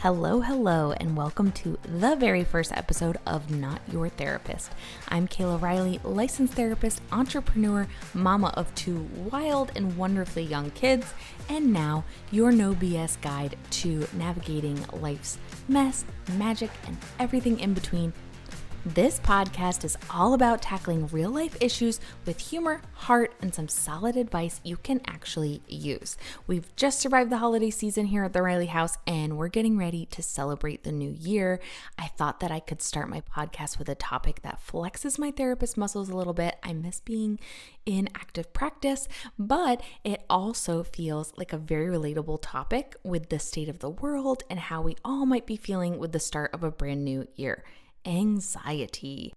Hello, and welcome to the very first episode of Not Your Therapist. I'm Kayla Riley, licensed therapist, entrepreneur, mama of two wild and wonderfully young kids, and now your no BS guide to navigating life's mess, magic, and everything in between. This podcast is all about tackling real life issues with humor, heart, and some solid advice you can actually use. We've just survived the holiday season here at the Riley house, and we're getting ready to celebrate the new year. I thought that I could start my podcast with a topic that flexes my therapist muscles a little bit. I miss being in active practice, but it also feels like a very relatable topic with the state of the world and how we all might be feeling with the start of a brand new year. Anxiety.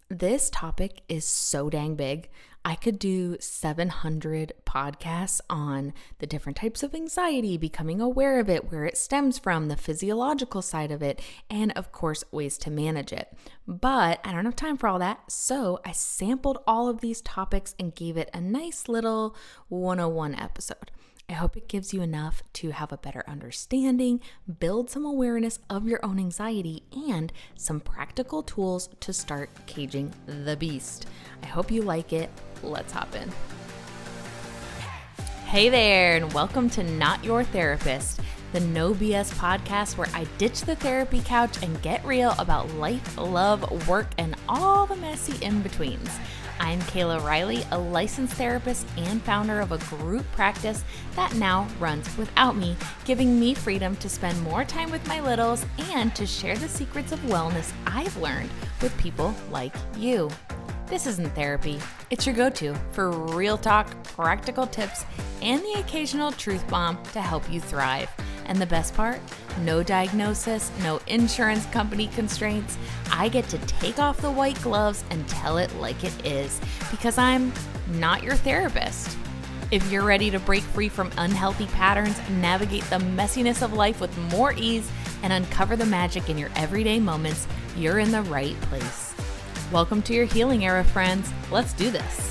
This topic is so dang big. I could do 700 podcasts on the different types of anxiety, becoming aware of it, where it stems from, the physiological side of it, and of course, ways to manage it. But I don't have time for all that, so I sampled all of these topics and gave it a nice little 101 episode. I hope it gives you enough to have a better understanding, build some awareness of your own anxiety, and some practical tools to start caging the beast. I hope you like it. Let's hop in. Hey there, and welcome to Not Your Therapist, the no BS podcast where I ditch the therapy couch and get real about life, love, work, and all the messy in-betweens. I'm Kayla Riley, a licensed therapist and founder of a group practice that now runs without me, giving me freedom to spend more time with my littles and to share the secrets of wellness I've learned with people like you. This isn't therapy. It's your go-to for real talk, practical tips, and the occasional truth bomb to help you thrive. And the best part? No diagnosis, no insurance company constraints. I get to take off the white gloves and tell it like it is because I'm not your therapist. If you're ready to break free from unhealthy patterns, navigate the messiness of life with more ease, and uncover the magic in your everyday moments, you're in the right place. Welcome to your healing era, friends. Let's do this.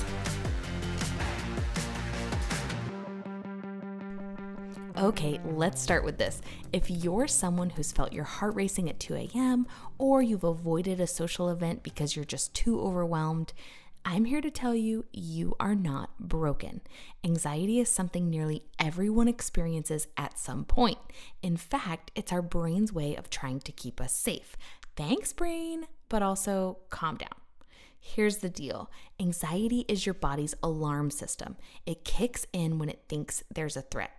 Okay, let's start with this. If you're someone who's felt your heart racing at 2 a.m. or you've avoided a social event because you're just too overwhelmed, I'm here to tell you, you are not broken. Anxiety is something nearly everyone experiences at some point. In fact, it's our brain's way of trying to keep us safe. Thanks, brain, but also calm down. Here's the deal. Anxiety is your body's alarm system. It kicks in when it thinks there's a threat.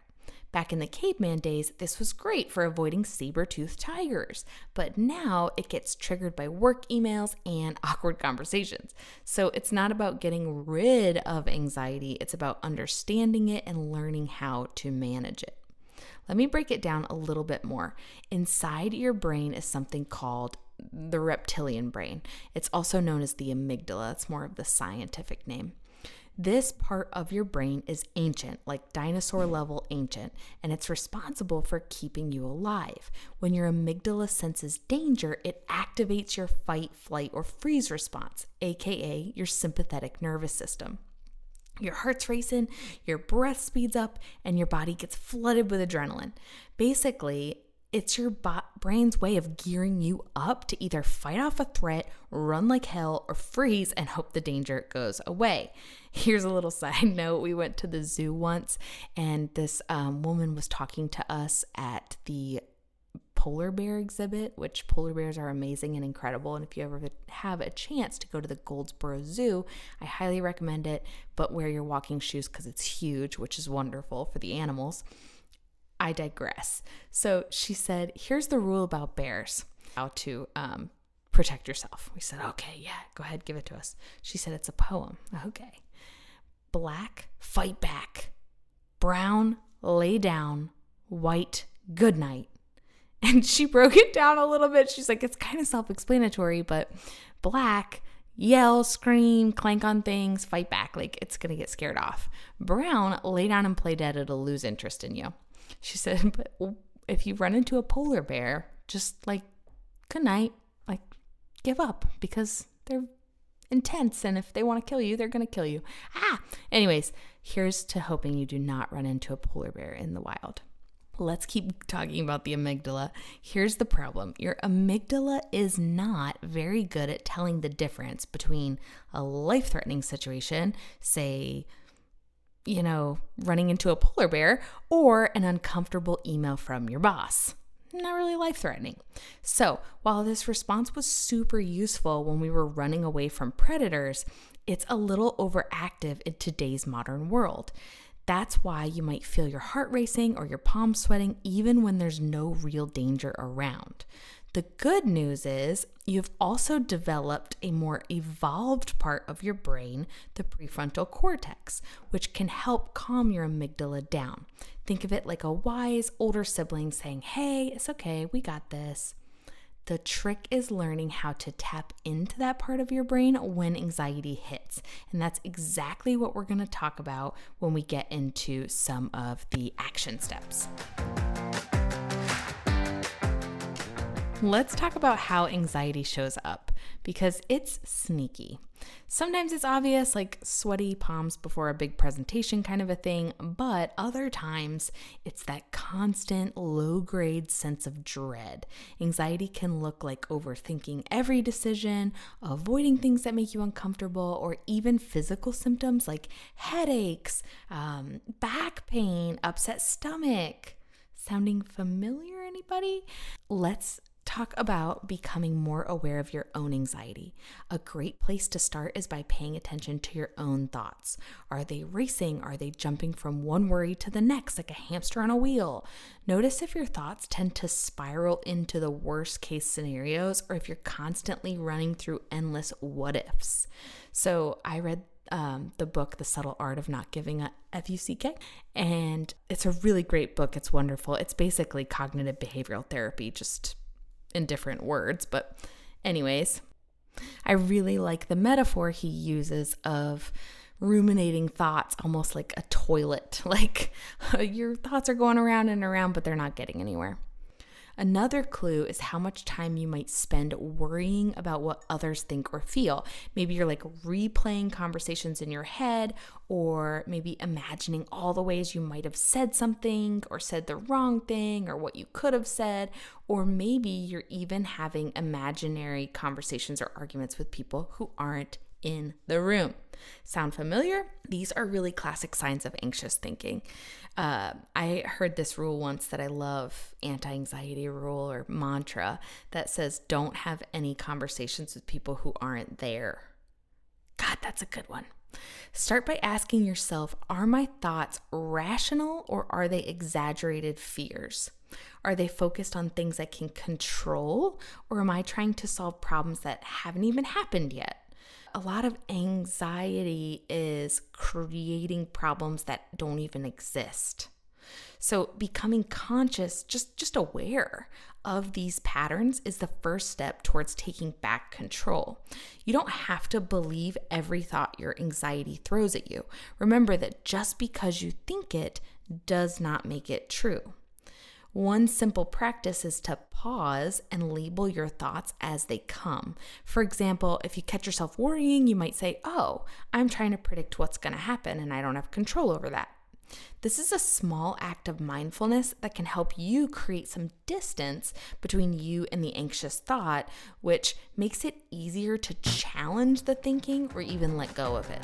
Back in the caveman days, this was great for avoiding saber-toothed tigers, but now it gets triggered by work emails and awkward conversations. So it's not about getting rid of anxiety, it's about understanding it and learning how to manage it. Let me break it down a little bit more. Inside your brain is something called the reptilian brain. It's also known as the amygdala. It's more of the scientific name. This part of your brain is ancient, like dinosaur level ancient, and it's responsible for keeping you alive. When your amygdala senses danger, it activates your fight, flight, or freeze response, aka your sympathetic nervous system. Your heart's racing, your breath speeds up, and your body gets flooded with adrenaline. Basically, it's your brain's way of gearing you up to either fight off a threat, run like hell, or freeze and hope the danger goes away. Here's a little side note. We went to the zoo once, and this woman was talking to us at the polar bear exhibit, which polar bears are amazing and incredible. And if you ever have a chance to go to the Goldsboro Zoo, I highly recommend it, but wear your walking shoes because it's huge, which is wonderful for the animals. I digress. So she said, here's the rule about bears, how to protect yourself. We said, okay, yeah, go ahead, give it to us. She said, it's a poem. Okay. Black, fight back. Brown, lay down. White, good night. And she broke it down a little bit. She's like, it's kind of self-explanatory, but black, yell, scream, clank on things, fight back. Like it's going to get scared off. Brown, lay down and play dead. It'll lose interest in you. She said, but if you run into a polar bear, just like, good night, like give up because they're intense. And if they want to kill you, they're going to kill you. Anyways, here's to hoping you do not run into a polar bear in the wild. Let's keep talking about the amygdala. Here's the problem. Your amygdala is not very good at telling the difference between a life-threatening situation, say, running into a polar bear, or an uncomfortable email from your boss. Not really life-threatening. So while this response was super useful when we were running away from predators, it's a little overactive in today's modern world. That's why you might feel your heart racing or your palms sweating even when there's no real danger around. The good news is you've also developed a more evolved part of your brain, the prefrontal cortex, which can help calm your amygdala down. Think of it like a wise older sibling saying, "Hey, it's okay, we got this." The trick is learning how to tap into that part of your brain when anxiety hits. And that's exactly what we're going to talk about when we get into some of the action steps. Let's talk about how anxiety shows up because it's sneaky. Sometimes it's obvious, like sweaty palms before a big presentation kind of a thing, but other times it's that constant low-grade sense of dread. Anxiety can look like overthinking every decision, avoiding things that make you uncomfortable, or even physical symptoms like headaches, back pain, upset stomach. Sounding familiar, anybody? Let's talk about becoming more aware of your own anxiety. A great place to start is by paying attention to your own thoughts. Are they racing? Are they jumping from one worry to the next like a hamster on a wheel? Notice if your thoughts tend to spiral into the worst case scenarios or if you're constantly running through endless what ifs. So I read the book, The Subtle Art of Not Giving a F-U-C-K. And it's a really great book. It's wonderful. It's basically cognitive behavioral therapy, just in different words. But anyways, I really like the metaphor he uses of ruminating thoughts, almost like a toilet. Like your thoughts are going around and around, but they're not getting anywhere. Another clue is how much time you might spend worrying about what others think or feel. Maybe you're like replaying conversations in your head, or maybe imagining all the ways you might have said something or said the wrong thing or what you could have said, or maybe you're even having imaginary conversations or arguments with people who aren't in the room. Sound familiar? These are really classic signs of anxious thinking. I heard this rule once that I love, anti-anxiety rule or mantra that says, don't have any conversations with people who aren't there. God, that's a good one. Start by asking yourself, are my thoughts rational or are they exaggerated fears? Are they focused on things I can control, or am I trying to solve problems that haven't even happened yet? A lot of anxiety is creating problems that don't even exist. So becoming conscious, just aware of these patterns is the first step towards taking back control. You don't have to believe every thought your anxiety throws at you. Remember that just because you think it does not make it true. One simple practice is to pause and label your thoughts as they come. For example, if you catch yourself worrying, you might say, "Oh, I'm trying to predict what's going to happen and I don't have control over that." This is a small act of mindfulness that can help you create some distance between you and the anxious thought, which makes it easier to challenge the thinking or even let go of it.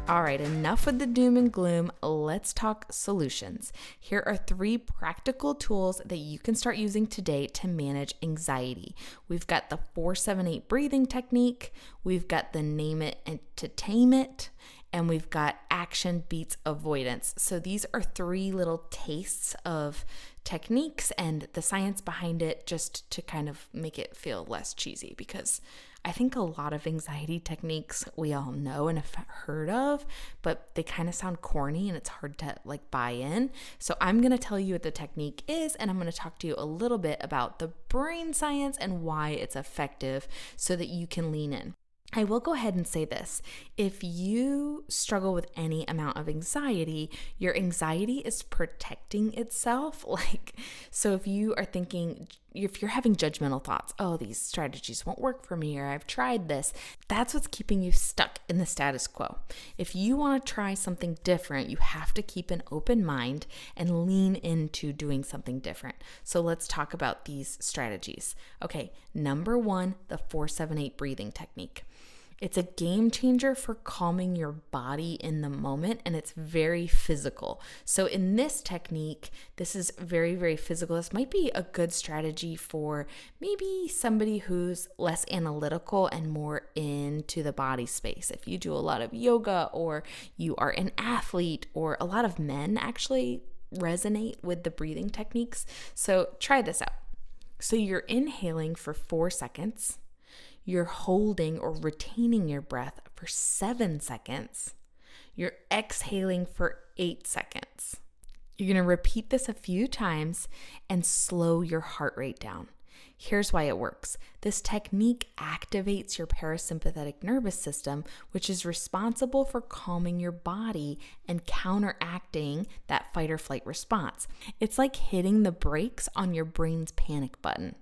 All right, enough with the doom and gloom. Let's talk solutions. Here are 3 practical tools that you can start using today to manage anxiety. We've got the 4-7-8 breathing technique. We've got the name it and to tame it. And we've got action beats avoidance. So these are 3 little tastes of techniques and the science behind it, just to kind of make it feel less cheesy, because I think a lot of anxiety techniques we all know and have heard of, but they kind of sound corny and it's hard to buy in. So I'm going to tell you what the technique is, and I'm going to talk to you a little bit about the brain science and why it's effective so that you can lean in. I will go ahead and say this. If you struggle with any amount of anxiety, your anxiety is protecting itself. So if you are thinking, if you're having judgmental thoughts, oh, these strategies won't work for me, or I've tried this, that's what's keeping you stuck in the status quo. If you want to try something different, you have to keep an open mind and lean into doing something different. So let's talk about these strategies. Okay, number 1, the 4-7-8 breathing technique. It's a game changer for calming your body in the moment, and it's very physical. So in this technique, this is very, very physical. This might be a good strategy for maybe somebody who's less analytical and more into the body space. If you do a lot of yoga, or you are an athlete, or a lot of men actually resonate with the breathing techniques. So try this out. So you're inhaling for 4 seconds. You're holding or retaining your breath for 7 seconds. You're exhaling for 8 seconds. You're going to repeat this a few times and slow your heart rate down. Here's why it works. This technique activates your parasympathetic nervous system, which is responsible for calming your body and counteracting that fight or flight response. It's like hitting the brakes on your brain's panic button.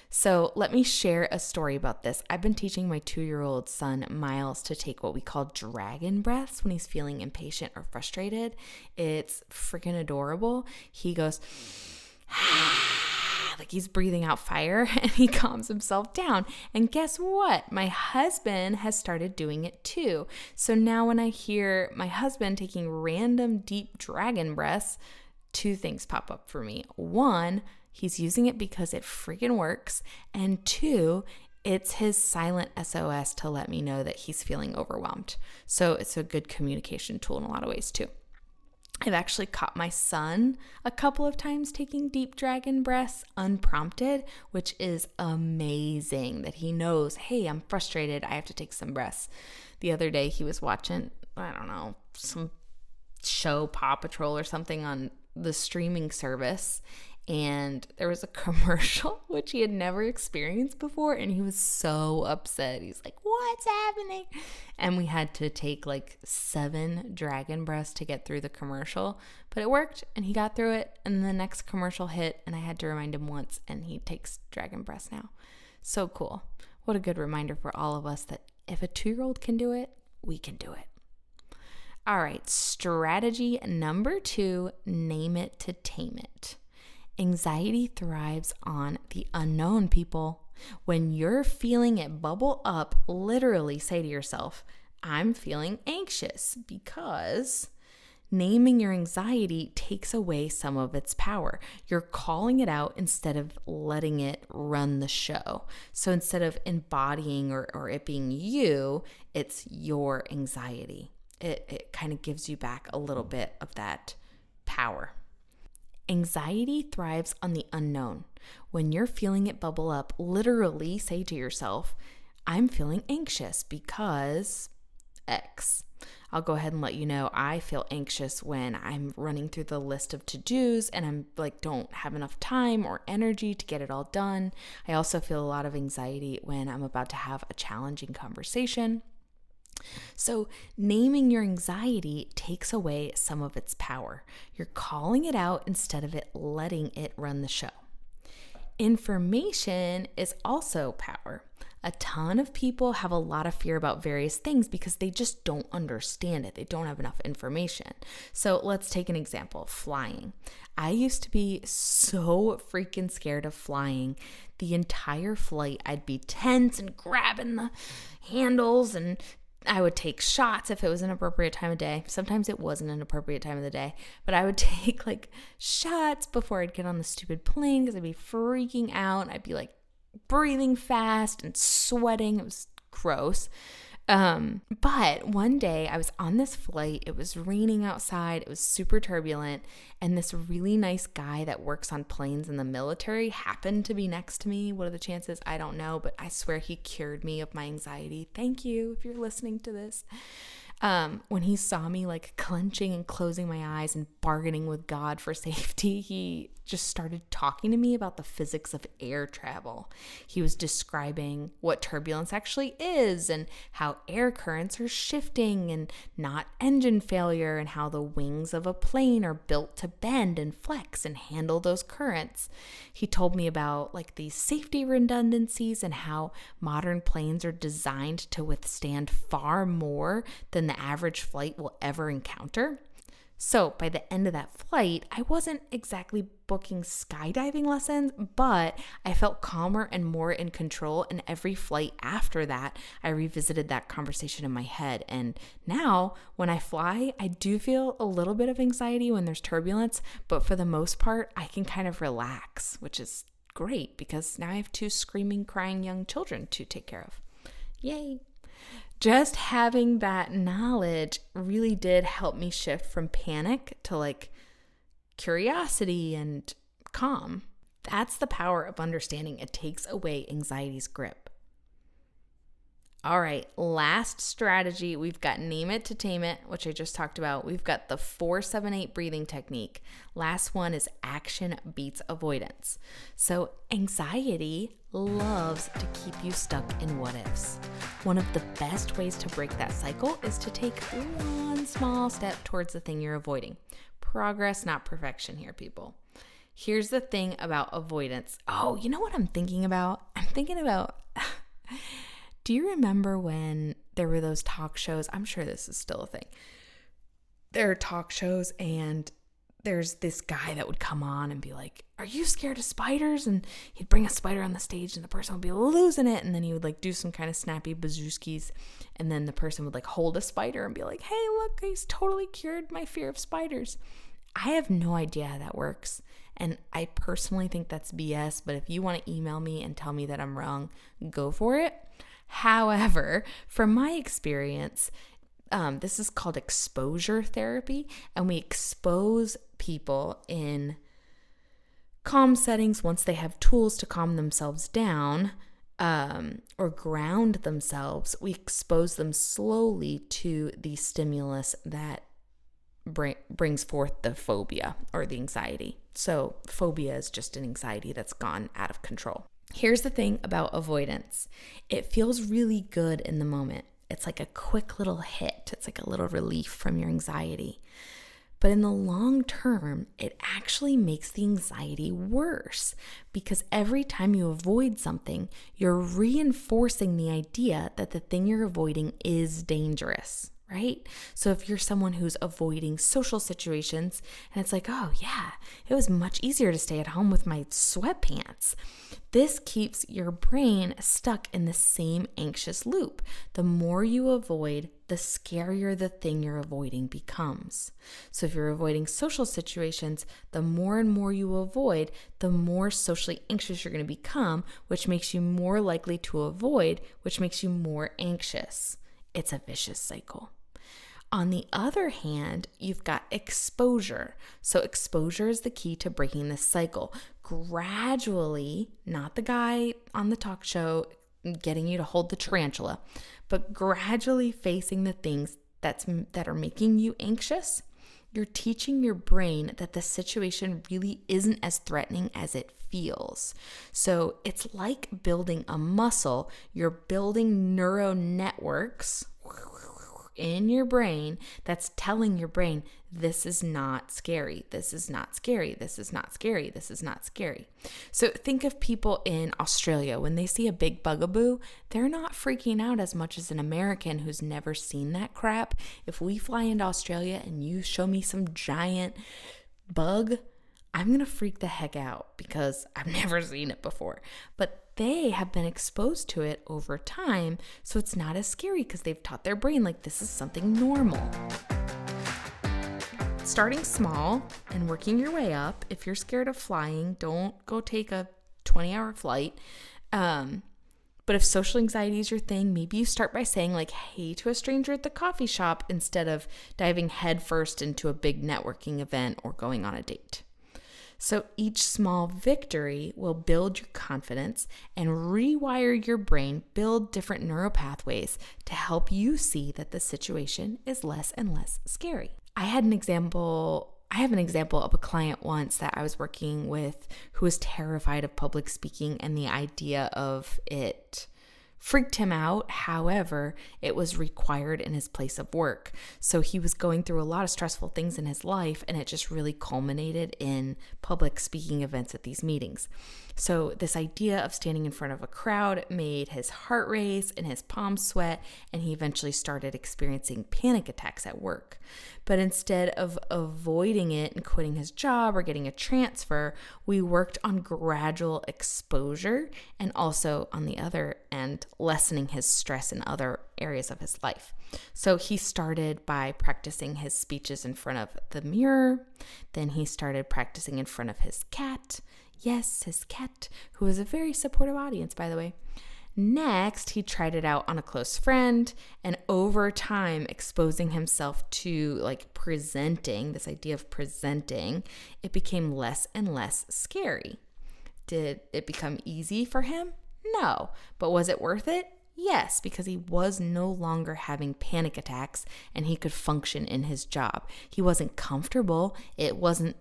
So let me share a story about this. I've been teaching my 2-year-old son, Miles, to take what we call dragon breaths when he's feeling impatient or frustrated. It's freaking adorable. He goes, like he's breathing out fire, and he calms himself down. And guess what? My husband has started doing it too. So now when I hear my husband taking random deep dragon breaths, 2 things pop up for me. 1, he's using it because it freaking works. And 2, it's his silent SOS to let me know that he's feeling overwhelmed. So it's a good communication tool in a lot of ways too. I've actually caught my son a couple of times taking deep dragon breaths unprompted, which is amazing that he knows, hey, I'm frustrated, I have to take some breaths. The other day he was watching, I don't know, some show, Paw Patrol or something on the streaming service, and there was a commercial which he had never experienced before, and he was so upset. He's like, what's happening? And we had to take like 7 dragon breaths to get through the commercial, but it worked and he got through it. And the next commercial hit and I had to remind him once, and he takes dragon breaths now. So cool. What a good reminder for all of us that if a 2-year-old can do it, we can do it. All right, strategy number 2, name it to tame it. Anxiety thrives on the unknown, people. When you're feeling it bubble up, literally say to yourself, I'm feeling anxious, because naming your anxiety takes away some of its power. You're calling it out instead of letting it run the show. So instead of embodying or it being you, it's your anxiety. It kind of gives you back a little bit of that power. Anxiety thrives on the unknown. When you're feeling it bubble up, literally say to yourself, I'm feeling anxious because X. I'll go ahead and let you know I feel anxious when I'm running through the list of to-dos and I'm like, don't have enough time or energy to get it all done. I also feel a lot of anxiety when I'm about to have a challenging conversation. So naming your anxiety takes away some of its power. You're calling it out instead of it letting it run the show. Information is also power. A ton of people have a lot of fear about various things because they just don't understand it. They don't have enough information. So let's take an example, flying. I used to be so freaking scared of flying. The entire flight, I'd be tense and grabbing the handles, and I would take shots if it was an appropriate time of day. Sometimes it wasn't an appropriate time of the day, but I would take like shots before I'd get on the stupid plane because I'd be freaking out. I'd be like breathing fast and sweating. It was gross. But one day I was on this flight. It was raining outside. It was super turbulent. And this really nice guy that works on planes in the military happened to be next to me. What are the chances? I don't know, but I swear he cured me of my anxiety. Thank you if you're listening to this. When he saw me like clenching and closing my eyes and bargaining with God for safety, he just started talking to me about the physics of air travel. He was describing what turbulence actually is and how air currents are shifting and not engine failure, and how the wings of a plane are built to bend and flex and handle those currents. He told me about like these safety redundancies and how modern planes are designed to withstand far more than the average flight will ever encounter. So by the end of that flight, I wasn't exactly booking skydiving lessons, but I felt calmer and more in control. And every flight after that, I revisited that conversation in my head. And now when I fly, I do feel a little bit of anxiety when there's turbulence, but for the most part, I can kind of relax, which is great because now I have 2 screaming, crying young children to take care of. Yay. Just having that knowledge really did help me shift from panic to like curiosity and calm. That's the power of understanding. It takes away anxiety's grip. All right, last strategy. We've got name it to tame it, which I just talked about. We've got the 4-7-8 breathing technique. Last one is action beats avoidance. So anxiety loves to keep you stuck in what ifs. One of the best ways to break that cycle is to take one small step towards the thing you're avoiding. Progress, not perfection here, people. Here's the thing about avoidance. Oh, you know what I'm thinking about? Do you remember when there were those talk shows? I'm sure this is still a thing. There are talk shows and there's this guy that would come on and be like, "Are you scared of spiders?" And he'd bring a spider on the stage and the person would be losing it. And then he would like do some kind of snappy bazooskis. And then the person would like hold a spider and be like, "Hey, look, he's totally cured my fear of spiders." I have no idea how that works. And I personally think that's BS. But if you want to email me and tell me that I'm wrong, go for it. However, from my experience, this is called exposure therapy, and we expose people in calm settings once they have tools to calm themselves down or ground themselves. We expose them slowly to the stimulus that brings forth the phobia or the anxiety. So phobia is just an anxiety that's gone out of control. Here's the thing about avoidance. It feels really good in the moment. It's like a quick little hit. It's like a little relief from your anxiety. But in the long term, it actually makes the anxiety worse because every time you avoid something, you're reinforcing the idea that the thing you're avoiding is dangerous. Right? So if you're someone who's avoiding social situations and it's like, oh yeah, it was much easier to stay at home with my sweatpants. This keeps your brain stuck in the same anxious loop. The more you avoid, the scarier the thing you're avoiding becomes. So if you're avoiding social situations, the more and more you avoid, the more socially anxious you're going to become, which makes you more likely to avoid, which makes you more anxious. It's a vicious cycle. On the other hand, you've got exposure. So exposure is the key to breaking this cycle. Gradually, not the guy on the talk show getting you to hold the tarantula, but gradually facing the things that are making you anxious, you're teaching your brain that the situation really isn't as threatening as it feels. So it's like building a muscle. You're building neural networks in your brain that's telling your brain, this is not scary, this is not scary, this is not scary, this is not scary. So think of people in Australia. When they see a big bugaboo, they're not freaking out as much as an American who's never seen that crap. If we fly into Australia and you show me some giant bug, I'm going to freak the heck out because I've never seen it before. But they have been exposed to it over time, so it's not as scary because they've taught their brain like this is something normal. Starting small and working your way up. If you're scared of flying, don't go take a 20-hour flight. But if social anxiety is your thing, maybe you start by saying like, hey to a stranger at the coffee shop instead of diving headfirst into a big networking event or going on a date. So each small victory will build your confidence and rewire your brain, build different neural pathways to help you see that the situation is less and less scary. I have an example of a client once that I was working with who was terrified of public speaking, and the idea of it freaked him out. However, it was required in his place of work. So he was going through a lot of stressful things in his life, and it just really culminated in public speaking events at these meetings. So this idea of standing in front of a crowd made his heart race and his palms sweat, and he eventually started experiencing panic attacks at work. But instead of avoiding it and quitting his job or getting a transfer, we worked on gradual exposure and also, on the other end, lessening his stress in other areas of his life. So he started by practicing his speeches in front of the mirror. Then he started practicing in front of his cat. Yes, his cat, who is a very supportive audience, by the way. Next, he tried it out on a close friend, and over time, exposing himself to presenting, this idea of presenting, it became less and less scary. Did it become easy for him? No. But was it worth it? Yes, because he was no longer having panic attacks and he could function in his job. He wasn't comfortable. It wasn't,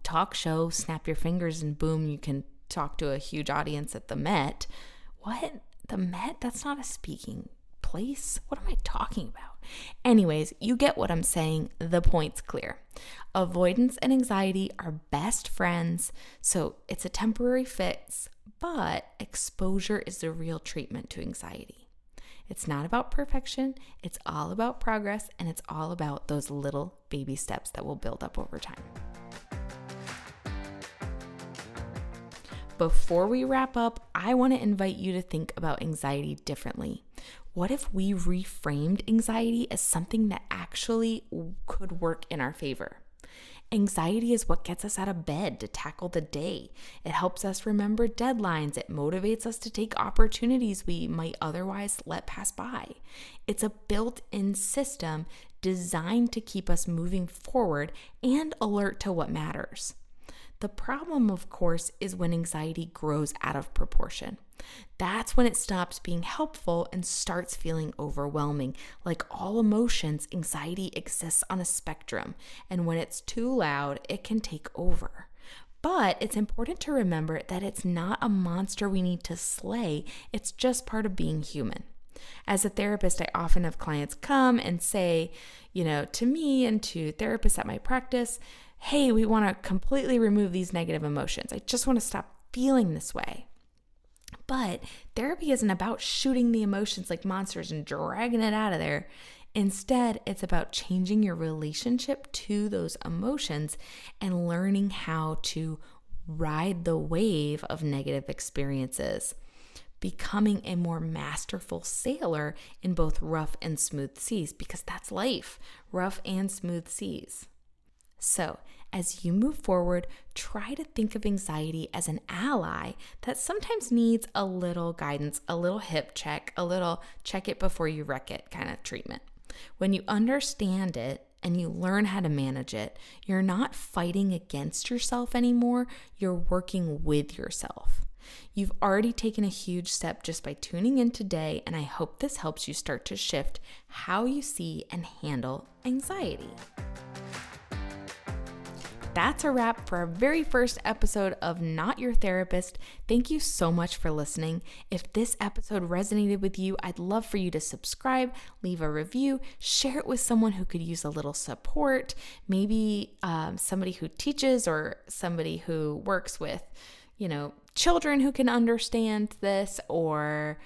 talk show, snap your fingers and boom, you can talk to a huge audience at the Met. What? The Met? That's not a speaking place. What am I talking about? Anyways, you get what I'm saying. The point's clear. Avoidance and anxiety are best friends, so it's a temporary fix, but exposure is the real treatment to anxiety. It's not about perfection. It's all about progress, and it's all about those little baby steps that will build up over time. Before we wrap up, I want to invite you to think about anxiety differently. What if we reframed anxiety as something that actually could work in our favor? Anxiety is what gets us out of bed to tackle the day. It helps us remember deadlines. It motivates us to take opportunities we might otherwise let pass by. It's a built-in system designed to keep us moving forward and alert to what matters. The problem, of course, is when anxiety grows out of proportion. That's when it stops being helpful and starts feeling overwhelming. Like all emotions, anxiety exists on a spectrum, and when it's too loud, it can take over. But it's important to remember that it's not a monster we need to slay. It's just part of being human. As a therapist, I often have clients come and say, to me and to therapists at my practice, hey, we want to completely remove these negative emotions. I just want to stop feeling this way. But therapy isn't about shooting the emotions like monsters and dragging it out of there. Instead, it's about changing your relationship to those emotions and learning how to ride the wave of negative experiences, becoming a more masterful sailor in both rough and smooth seas, because that's life, rough and smooth seas. So, as you move forward, try to think of anxiety as an ally that sometimes needs a little guidance, a little hip check, a little check it before you wreck it kind of treatment. When you understand it and you learn how to manage it, you're not fighting against yourself anymore, you're working with yourself. You've already taken a huge step just by tuning in today, and I hope this helps you start to shift how you see and handle anxiety. That's a wrap for our very first episode of Not Your Therapist. Thank you so much for listening. If this episode resonated with you, I'd love for you to subscribe, leave a review, share it with someone who could use a little support, maybe somebody who teaches or somebody who works with, children who can understand this or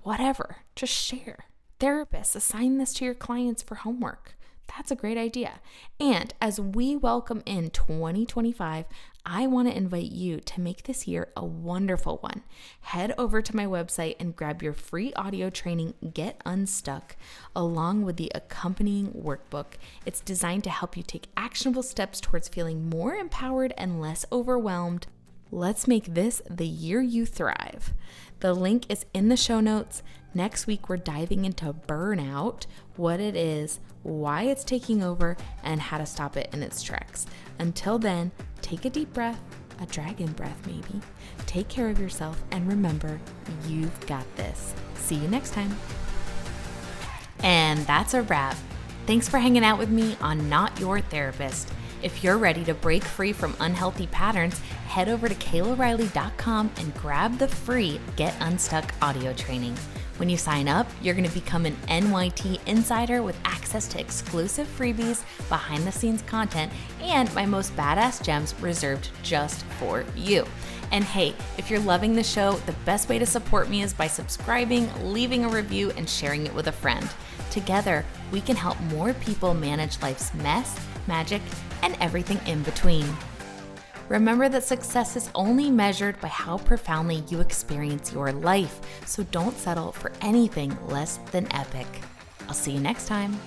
whatever. Just share. Therapists, assign this to your clients for homework. That's a great idea. And as we welcome in 2025, I want to invite you to make this year a wonderful one. Head over to my website and grab your free audio training, Get Unstuck, along with the accompanying workbook. It's designed to help you take actionable steps towards feeling more empowered and less overwhelmed Let's make this the year you thrive. The link is in the show notes. Next week, we're diving into burnout, what it is, why it's taking over, and how to stop it in its tracks. Until then, take a deep breath, a dragon breath maybe. Take care of yourself, and remember, you've got this. See you next time. And that's a wrap. Thanks for hanging out with me on Not Your Therapist. If you're ready to break free from unhealthy patterns, head over to KaylaRiley.com and grab the free Get Unstuck audio training. When you sign up, you're going to become an NYT insider with access to exclusive freebies, behind the scenes content, and my most badass gems reserved just for you. And hey, if you're loving the show, the best way to support me is by subscribing, leaving a review, and sharing it with a friend. Together, we can help more people manage life's mess, magic, and everything in between. Remember that success is only measured by how profoundly you experience your life, so don't settle for anything less than epic. I'll see you next time.